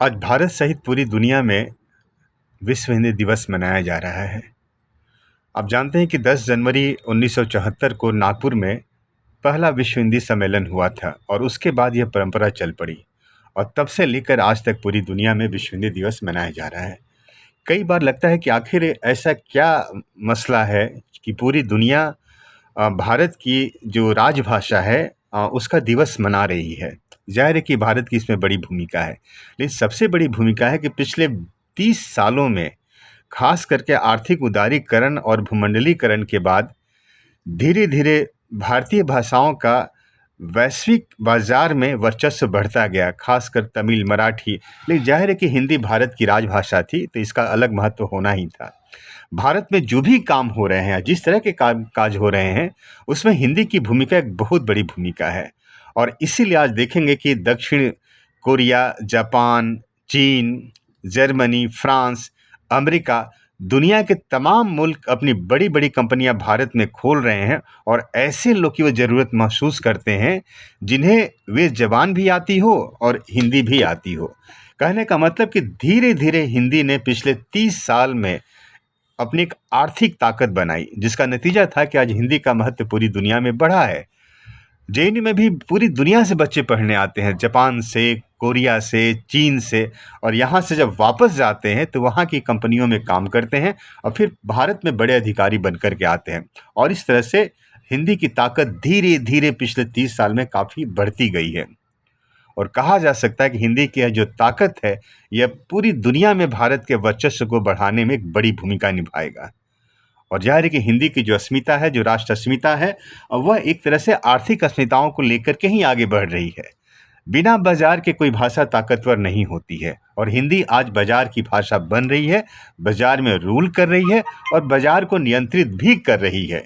आज भारत सहित पूरी दुनिया में विश्व हिंदी दिवस मनाया जा रहा है। आप जानते हैं कि 10 जनवरी 1974 को नागपुर में पहला विश्व हिंदी सम्मेलन हुआ था और उसके बाद यह परंपरा चल पड़ी और तब से लेकर आज तक पूरी दुनिया में विश्व हिंदी दिवस मनाया जा रहा है। कई बार लगता है कि आखिर ऐसा क्या मसला है कि पूरी दुनिया भारत की जो राजभाषा है उसका दिवस मना रही है। ज़ाहिर है कि भारत की इसमें बड़ी भूमिका है, लेकिन सबसे बड़ी भूमिका है कि पिछले 30 सालों में खास करके आर्थिक उदारीकरण और भूमंडलीकरण के बाद धीरे धीरे भारतीय भाषाओं का वैश्विक बाजार में वर्चस्व बढ़ता गया, खासकर तमिल, मराठी। लेकिन जाहिर है कि हिंदी भारत की राजभाषा थी, तो इसका अलग महत्व होना ही था। भारत में जो भी काम हो रहे हैं, जिस तरह के काज हो रहे हैं, उसमें हिंदी की भूमिका एक बहुत बड़ी भूमिका है। और इसीलिए आज देखेंगे कि दक्षिण कोरिया, जापान, चीन, जर्मनी, फ्रांस, अमेरिका, दुनिया के तमाम मुल्क अपनी बड़ी बड़ी कंपनियां भारत में खोल रहे हैं और ऐसे लोग की वो ज़रूरत महसूस करते हैं जिन्हें वे ज़बान भी आती हो और हिंदी भी आती हो। कहने का मतलब कि धीरे धीरे हिंदी ने पिछले 30 साल में अपनी एक आर्थिक ताकत बनाई, जिसका नतीजा था कि आज हिंदी का महत्व पूरी दुनिया में बढ़ा है। जेएनयू में भी पूरी दुनिया से बच्चे पढ़ने आते हैं, जापान से, कोरिया से, चीन से, और यहाँ से जब वापस जाते हैं तो वहाँ की कंपनियों में काम करते हैं और फिर भारत में बड़े अधिकारी बन कर के आते हैं। और इस तरह से हिंदी की ताकत धीरे धीरे पिछले 30 साल में काफ़ी बढ़ती गई है और कहा जा सकता है कि हिंदी की यह जो ताकत है, यह पूरी दुनिया में भारत के वर्चस्व को बढ़ाने में एक बड़ी भूमिका निभाएगा। और जाहिर है कि हिंदी की जो अस्मिता है, जो राष्ट्र अस्मिता है, वह एक तरह से आर्थिक अस्मिताओं को लेकर के ही आगे बढ़ रही है। बिना बाजार के कोई भाषा ताकतवर नहीं होती है और हिंदी आज बाजार की भाषा बन रही है, बाजार में रूल कर रही है और बाजार को नियंत्रित भी कर रही है।